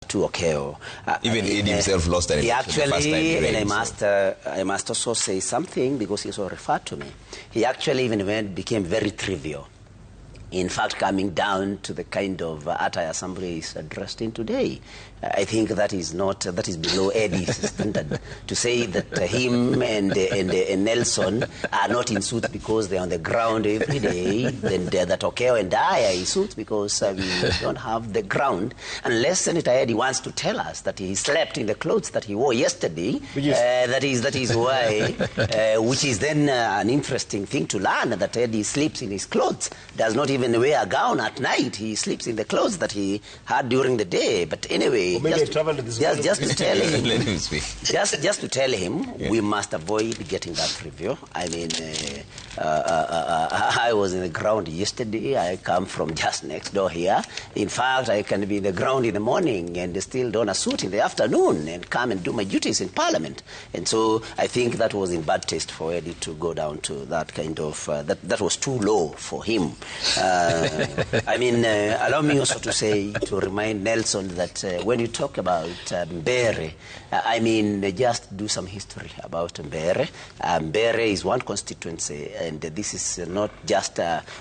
to Okeo. Even Eddie himself lost an election the first time he ran, and I must also say something, because he also referred to me. He actually even became very trivial. In fact, coming down to the kind of attire somebody is dressed in today. I think that is below Eddie's standard. To say that him and Nelson are not in suits because they're on the ground every day, then that Okeo and I are in suits because we don't have the ground. Unless Senator Eddie wants to tell us that he slept in the clothes that he wore yesterday, that is why, which is then an interesting thing to learn, that Eddie sleeps in his clothes, does not even wear a gown at night. He sleeps in the clothes that he had during the day. But anyway, just to tell him, just to tell him, we must avoid getting that review. I mean, I was in the ground yesterday. I come from just next door here. In fact, I can be in the ground in the morning and still don a suit in the afternoon and come and do my duties in Parliament. And so I think that was in bad taste for Eddie to go down to that kind of, that was too low for him. I mean, allow me also to say, to remind Nelson that when you talk about Mbere, I mean, just do some history about Mbere. Mbere is one constituency, and this is not just,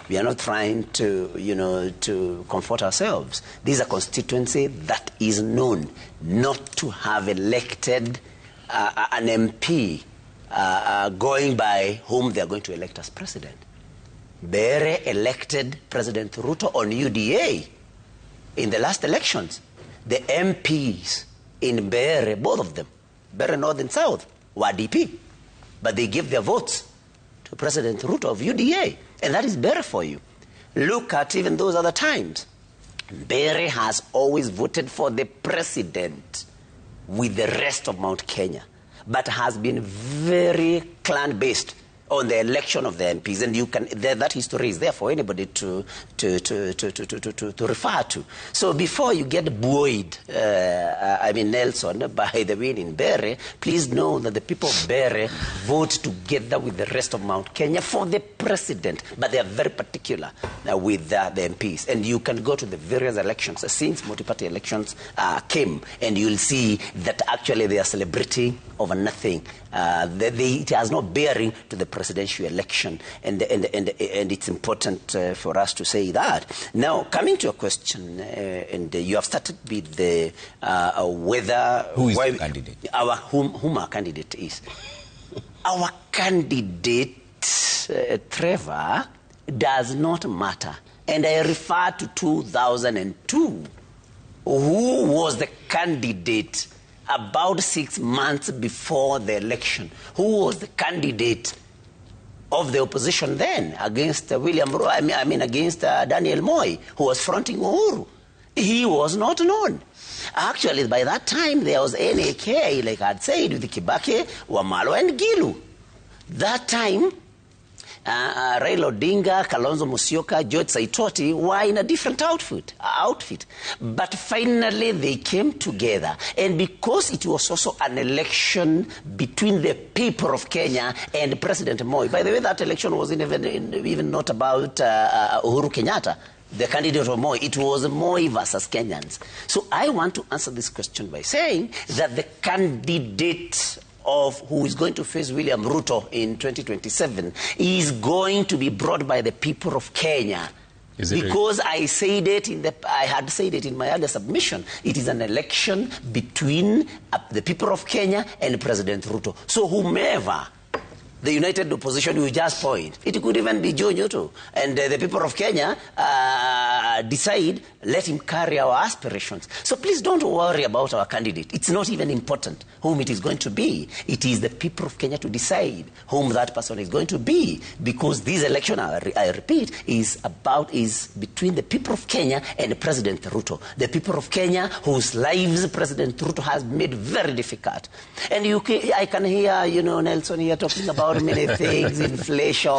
we are not trying to, to comfort ourselves. This is a constituency that is known not to have elected an MP going by whom they are going to elect as president. Mbere elected President Ruto on UDA in the last elections. The MPs in Mbere, both of them, Mbere North and South, were DP. But they gave their votes to President Ruto of UDA. And that is Mbere for you. Look at even those other times. Mbere has always voted for the president with the rest of Mount Kenya, but has been very clan-based on the election of the MPs, and you can that history is there for anybody to refer to. So before you get buoyed, I mean Nelson, by the win in Mbere, please know that the people of Mbere vote together with the rest of Mount Kenya for the president, but they are very particular with the MPs. And you can go to the various elections since multi-party elections came, and you'll see that actually they are celebrating over nothing. It has no bearing to the presidential election, and it's important for us to say that. Now, coming to your question, and you have started with the whether who is the candidate? Whom our candidate is. Our candidate, Trevor, does not matter, and I refer to 2002. Who was the candidate about 6 months before the election? Who was the candidate of the opposition then against against Daniel Moi, who was fronting Uhuru? He was not known. Actually, by that time, there was NAK, like I had said, with Kibaki, Wamalo, and Gilu. That time, Raila Odinga, Kalonzo Musyoka, George Saitoti were in a different outfit. But finally they came together. And because it was also an election between the people of Kenya and President Moi. By the way, that election wasn't even not about Uhuru Kenyatta, the candidate of Moi. It was Moi versus Kenyans. So I want to answer this question by saying that the candidate of who is going to face William Ruto in 2027 is going to be brought by the people of Kenya. Because I had said it in my earlier submission. It is an election between the people of Kenya and President Ruto. So whomever the united opposition will just point, it could even be Joe Nyutu, and the people of Kenya decide, let him carry our aspirations. So please don't worry about our candidate. It's not even important whom it is going to be. It is the people of Kenya to decide whom that person is going to be, because this election, I repeat, is between the people of Kenya and President Ruto. The people of Kenya whose lives President Ruto has made very difficult. And I can hear, Nelson here talking about many things, inflation,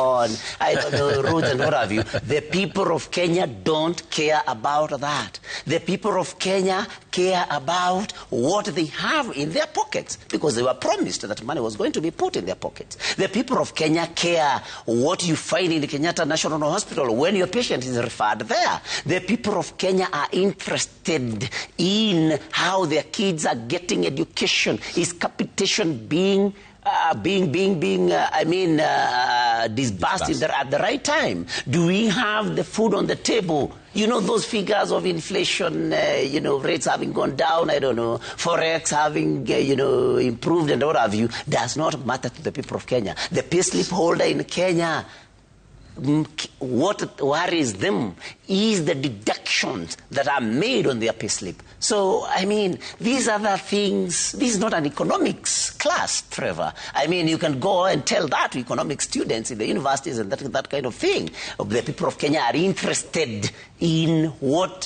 I don't know, roads and what have you. The people of Kenya don't care about that. The people of Kenya care about what they have in their pockets because they were promised that money was going to be put in their pockets. The people of Kenya care what you find in the Kenyatta National Hospital when your patient is referred there. The people of Kenya are interested in how their kids are getting education. Is capitation being disbursed at the right time? Do we have the food on the table? You know, those figures of inflation, rates having gone down, I don't know, Forex having, improved and what have you, does not matter to the people of Kenya. The payslip holder in Kenya, what worries them is the deductions that are made on their payslip. So, these are the things. This is not an economics class, Trevor. You can go and tell that to economic students in the universities and that kind of thing. The people of Kenya are interested in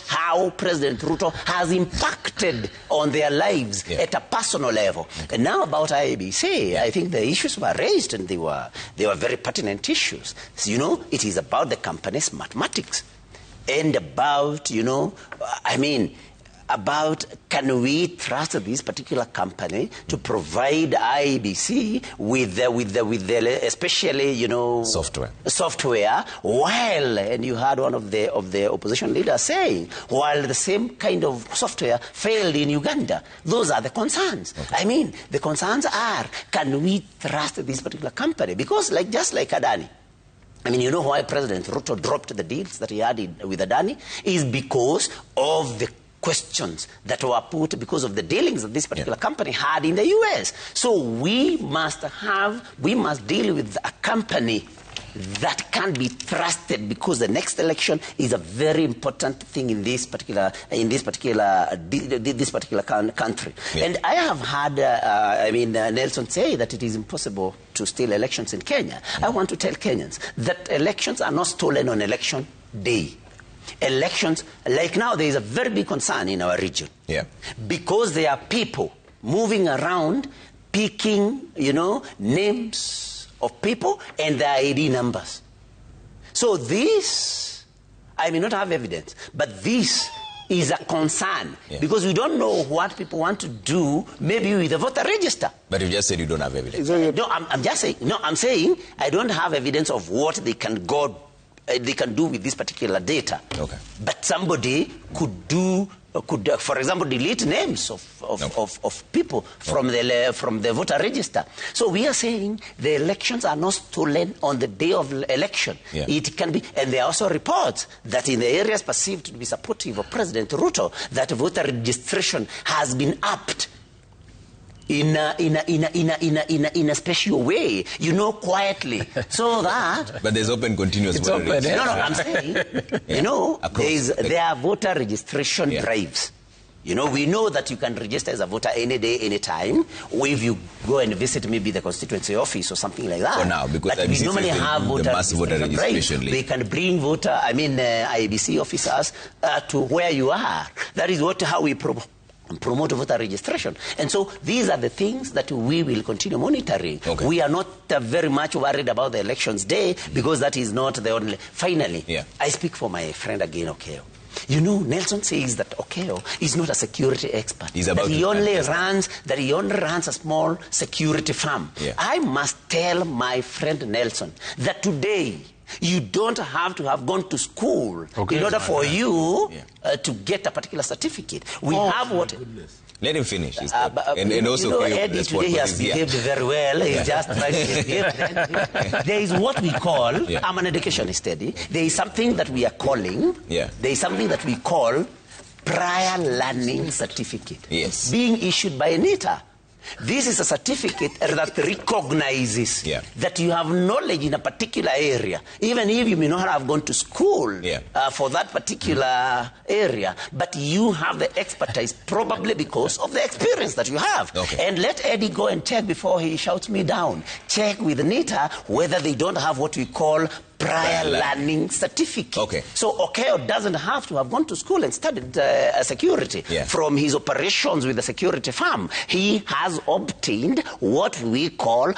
how President Ruto has impacted on their lives at a personal level. And now about IEBC, I think the issues were raised and they were very pertinent issues. So, it is about the company's mathematics and about, about can we trust this particular company to provide IEBC with the especially software while, and you heard one of the opposition leaders saying, while the same kind of software failed in Uganda. Those are the concerns. Okay. The concerns are, can we trust this particular company? Because just like Adani, you know why President Ruto dropped the deals that he had with Adani? Is because of the questions that were put because of the dealings that this particular company had in the US. So we must deal with a company that can be trusted because the next election is a very important thing in this particular country. Yeah. And I have heard Nelson say that it is impossible to steal elections in Kenya. I want to tell Kenyans that elections are not stolen on election day. Elections, like now, there is a very big concern in our region. Yeah. Because there are people moving around picking, names of people and their ID numbers. So this, I may not have evidence, but this is a concern because we don't know what people want to do, maybe with the voter register. But you just said you don't have evidence. No, I'm saying I don't have evidence of what they can do with this particular data. Okay. But somebody could, for example, delete names of people from the voter register. So we are saying the elections are not stolen on the day of election. Yeah. It can be, and there are also reports that in the areas perceived to be supportive of President Ruto, that voter registration has been upped in a special way, quietly, so that. But there's open continuous voter registration. No, I'm saying, there are voter registration drives. We know that you can register as a voter any day, any time, or if you go and visit maybe the constituency office or something like that. For now, because we normally have voter registration drives. They can bring IEBC officers to where you are. That is how we promote voter registration. And so these are the things that we will continue monitoring. Okay. We are not very much worried about the elections day because that is not the only. Finally, I speak for my friend again, Okeo. Nelson says that Okeo is not a security expert. That he only runs a small security firm. Yeah. I must tell my friend Nelson that today you don't have to have gone to school in order for you to get a particular certificate. We have what... Goodness. Let him finish. And also, Eddie today he has behaved very well. He's just trying to behave. There is what we call, I'm an educationist, Eddie. There is something that we are calling, there is something that we call prior learning certificate. Yes. Being issued by NITA. This is a certificate that recognizes that you have knowledge in a particular area, even if you may not have gone to school for that particular area, but you have the expertise probably because of the experience that you have. Okay. And let Eddie go and check before he shouts me down. Check with NITA whether they don't have what we call prior learning certificate. Okay. So Okeo doesn't have to have gone to school and studied security. From his operations with the security firm. He has obtained what we call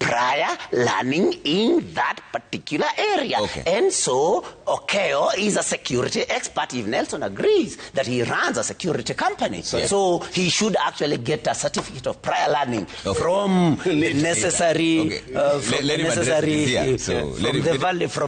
prior learning in that particular area. Okay. And so Okeo is a security expert, if Nelson agrees that he runs a security company. So he should actually get a certificate of prior learning from the necessary, let him address it here. So let him,